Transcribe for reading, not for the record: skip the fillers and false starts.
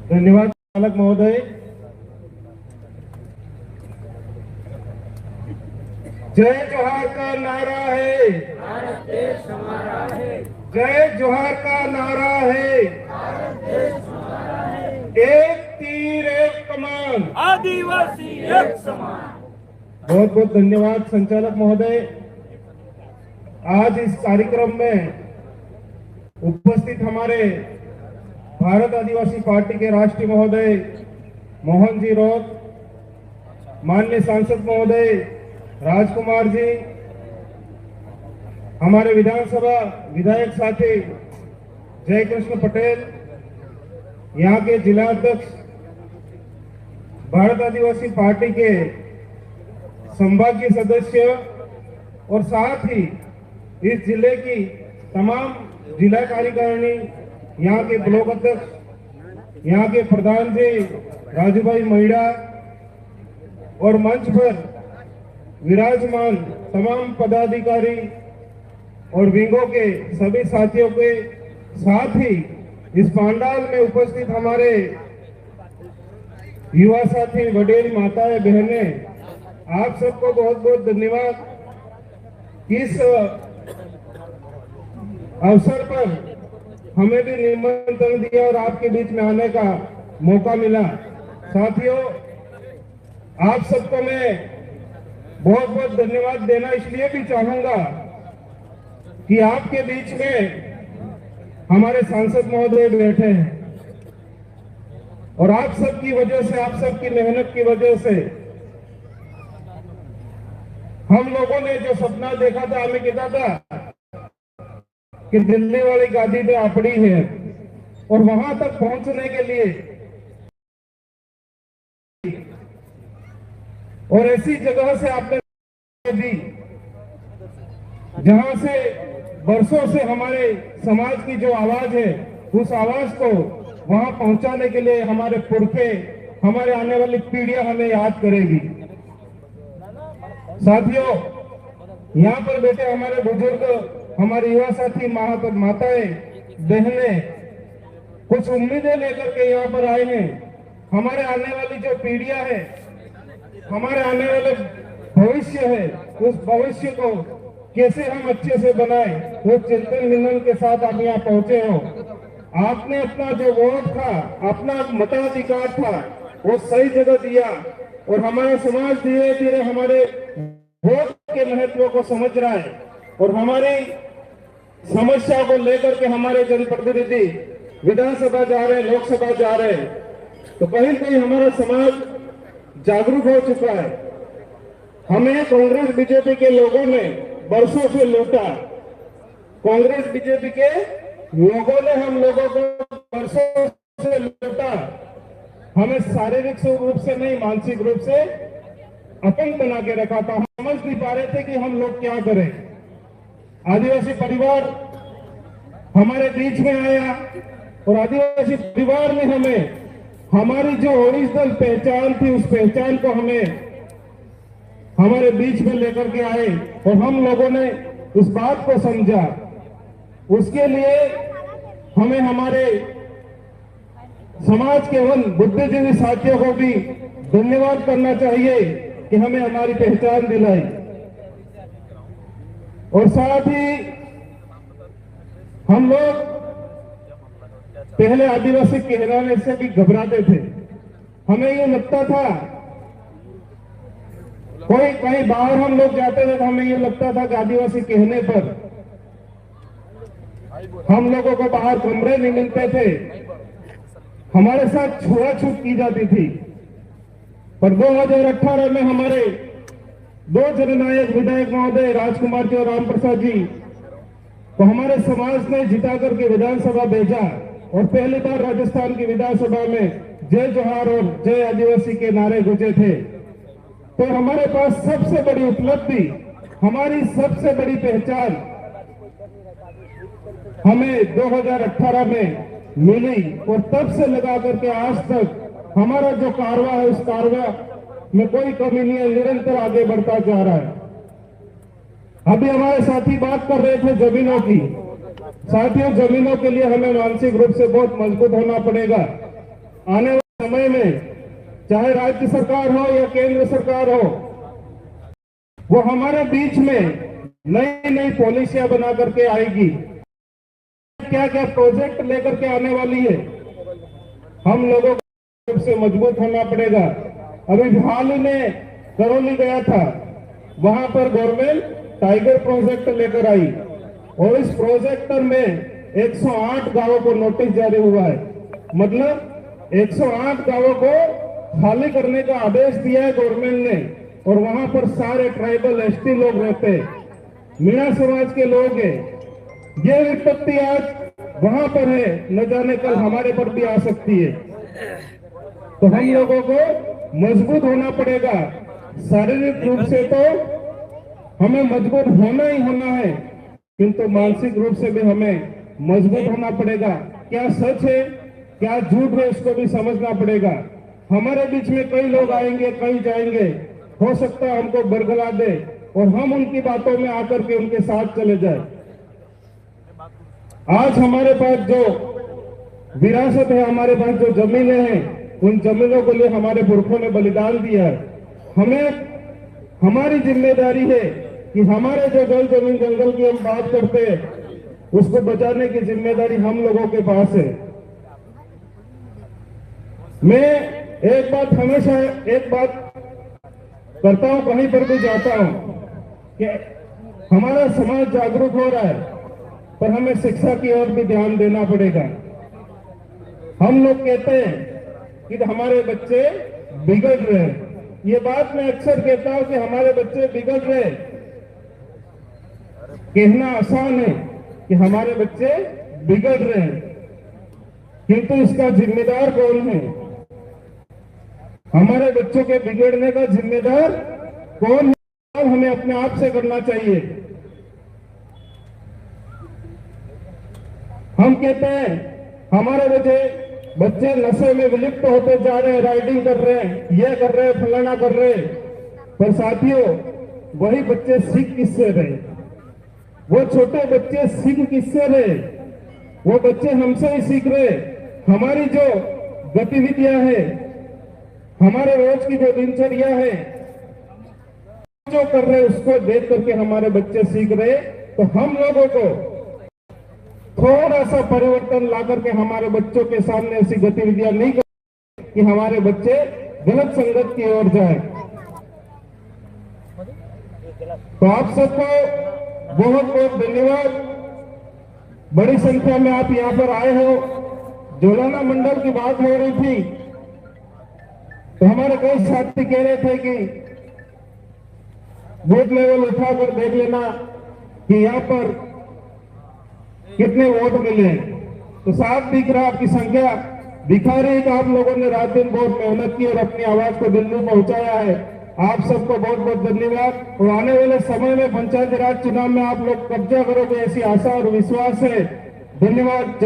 धन्यवाद चालक महोदय। जय जोहार का नारा है, भारत देश हमारा है। जय जोहार का नारा है, भारत देश हमारा है। एक तीर एक कमान, आदिवासी एक समान। बहुत बहुत धन्यवाद संचालक महोदय। आज इस कार्यक्रम में उपस्थित हमारे भारत आदिवासी पार्टी के राष्ट्रीय महोदय मोहन जी रौत, माननीय सांसद महोदय राजकुमार जी, हमारे विधानसभा विधायक साथी जय कृष्ण पटेल, यहाँ के जिला अध्यक्ष भारत आदिवासी पार्टी के संभागीय सदस्य और साथ ही इस जिले की तमाम जिला कार्यकारिणी, यहाँ के ब्लॉक अध्यक्ष, यहाँ के प्रधान जी राजू भाई महिड़ा और मंच पर विराजमान तमाम पदाधिकारी और विंगों के सभी साथियों के साथ ही इस पंडाल में उपस्थित हमारे युवा साथी, वडील, माताएं, बहनें, आप सबको बहुत बहुत धन्यवाद। इस अवसर पर हमें भी निमंत्रण दिया और आपके बीच में आने का मौका मिला। साथियों, आप सबको मैं बहुत बहुत धन्यवाद देना इसलिए भी चाहूंगा कि आपके बीच में हमारे सांसद महोदय बैठे हैं और आप सबकी वजह से, आप सबकी मेहनत की वजह से हम लोगों ने जो सपना देखा था, हमें कहता था कि दिल्ली वाली गादी पे आपड़ी है और वहां तक पहुंचने के लिए और ऐसी जगह से आपने दी जहां से बरसों से हमारे समाज की जो आवाज है, उस आवाज को वहां पहुंचाने के लिए हमारे पुरखे, हमारे आने वाली पीढ़ियां हमें याद करेगी। साथियों, यहाँ पर बैठे हमारे बुजुर्ग, हमारे युवा साथी, माताएं, बहनें कुछ उम्मीदें लेकर के यहाँ पर आए हैं। हमारे आने वाली जो पीढ़ियां है, हमारे आने वाले भविष्य है, उस भविष्य को कैसे हम अच्छे से बनाए, वो चिंतन विनन के साथ आप यहाँ पहुंचे हो। आपने अपना जो वोट था, अपना मताधिकार था, वो सही जगह दिया और हमारा समाज धीरे धीरे हमारे वोट के महत्व को समझ रहा है और हमारी समस्या को लेकर के हमारे जनप्रतिनिधि विधानसभा जा रहे हैं, लोकसभा जा रहे हैं। तो कहीं कहीं हमारा समाज जागरूक हो चुका है। हमें कांग्रेस बीजेपी के लोगों ने बरसों से लूटा, कांग्रेस बीजेपी के लोगों ने हम लोगों को बरसों से लूटा। हमें शारीरिक रूप से नहीं, मानसिक रूप से अपंग बना के रखा था। हम समझ नहीं पा रहे थे कि हम लोग क्या करें। आदिवासी परिवार हमारे बीच में आया और आदिवासी परिवार ने हमें हमारी जो ओरिजिनल पहचान थी, उस पहचान को हमें हमारे बीच में लेकर के आए और हम लोगों ने उस बात को समझा। उसके लिए हमें हमारे समाज के उन बुद्धिजीवी साथियों को भी धन्यवाद करना चाहिए कि हमें हमारी पहचान दिलाई। और साथ ही हम लोग पहले आदिवासी कहलाने से भी घबराते थे। हमें ये लगता था, कोई कहीं बाहर हम लोग जाते थे तो हमें ये लगता था कि आदिवासी कहने पर हम लोगों को बाहर कमरे नहीं मिलते थे, हमारे साथ छुआछूत की जाती थी। पर 2018 में हमारे दो जननायक विधायक महोदय राजकुमार जी और राम प्रसाद जी को हमारे समाज ने जिता करके विधानसभा भेजा और पहली बार राजस्थान की विधानसभा में जय जोहार और जय आदिवासी के नारे गूंजे थे। तो हमारे पास सबसे बड़ी उपलब्धि, हमारी सबसे बड़ी पहचान हमें 2018 में मिली और तब से लगा करके आज तक हमारा जो कारवा है, उस कारवा में कोई कमी नहीं है, निरंतर आगे बढ़ता जा रहा है। अभी हमारे साथी बात कर रहे थे जमीनों की। साथियों, जमीनों के लिए हमें मानसिक रूप से बहुत मजबूत होना पड़ेगा। आने वाले समय में चाहे राज्य सरकार हो या केंद्र सरकार हो, वो हमारे बीच में नई नई पॉलिसियां बना करके आएगी। क्या क्या प्रोजेक्ट लेकर के आने वाली है, हम लोगों को से मजबूत होना पड़ेगा। अभी हाल ही में करौली गया था, वहां पर गवर्नमेंट टाइगर प्रोजेक्ट लेकर आई और इस प्रोजेक्ट में 108 गांवों को नोटिस जारी हुआ है। मतलब 108 गांवों को खाली करने का आदेश दिया है गवर्नमेंट ने, और वहां पर सारे ट्राइबल एसटी लोग रहते हैं, मीणा समाज के लोग हैं। ये विपत्ति आज वहां पर है, न जाने कल हमारे पर भी आ सकती है। तो हम लोगों को मजबूत होना पड़ेगा। शारीरिक रूप से तो हमें मजबूत होना ही होना है, किंतु मानसिक रूप से भी हमें मजबूत होना पड़ेगा। क्या सच है क्या झूठ है, इसको भी समझना पड़ेगा। हमारे बीच में कई लोग आएंगे, कई जाएंगे, हो सकता है हमको बरगला दे और हम उनकी बातों में आकर के उनके साथ चले जाए। आज हमारे पास जो विरासत है, हमारे पास जो जमीनें हैं, उन जमीनों के लिए हमारे पुरखों ने बलिदान दिया है। हमारी जिम्मेदारी है कि हमारे जो जल जमीन जंगल की हम बात करते हैं, उसको बचाने की जिम्मेदारी हम लोगों के पास है। मैं हमेशा एक बात करता हूं, कहीं पर भी जाता हूं, कि हमारा समाज जागरूक हो रहा है, पर हमें शिक्षा की ओर भी ध्यान देना पड़ेगा। हम लोग कहते हैं कि हमारे बच्चे बिगड़ रहे हैं। ये बात मैं अक्सर कहता हूं कि हमारे बच्चे बिगड़ रहे हैं। कहना आसान है कि हमारे बच्चे बिगड़ रहे हैं, किंतु इसका जिम्मेदार कौन है? हमारे बच्चों के बिगड़ने का जिम्मेदार कौन है? हमें अपने आप से करना चाहिए। हम कहते हैं हमारे बच्चे नशे में विलिप्त होते जा रहे हैं, राइडिंग कर रहे हैं, ये कर रहे हैं, फलाना कर रहे हैं। पर साथियों, वही बच्चे सीख किससे रहे? वो छोटे बच्चे सीख किससे रहे? वो बच्चे हमसे ही सीख रहे। हमारी जो गतिविधियां है, हमारे रोज की जो दिनचर्या है, जो कर रहे उसको देख करके हमारे बच्चे सीख रहे। तो हम लोगों को थोड़ा सा परिवर्तन ला करके हमारे बच्चों के सामने ऐसी गतिविधियां नहीं कर कि हमारे बच्चे गलत संगत की ओर जाए। तो आप सबको बहुत बहुत धन्यवाद। बड़ी संख्या में आप यहां पर आए हो। जोलाना मंडल की बात हो रही थी, तो हमारे कई साथी कह रहे थे कि बूथ लेवल उठाकर देख लेना कि यहां पर कितने वोट मिले। तो साफ दिख रहा, आपकी संख्या दिखा रही कि आप लोगों ने रात दिन बहुत मेहनत की और अपनी आवाज को दिल्ली पहुंचाया है। आप सबको बहुत बहुत धन्यवाद। और आने वाले समय में पंचायती राज चुनाव में आप लोग कब्जा करोगे, ऐसी आशा और विश्वास है। धन्यवाद।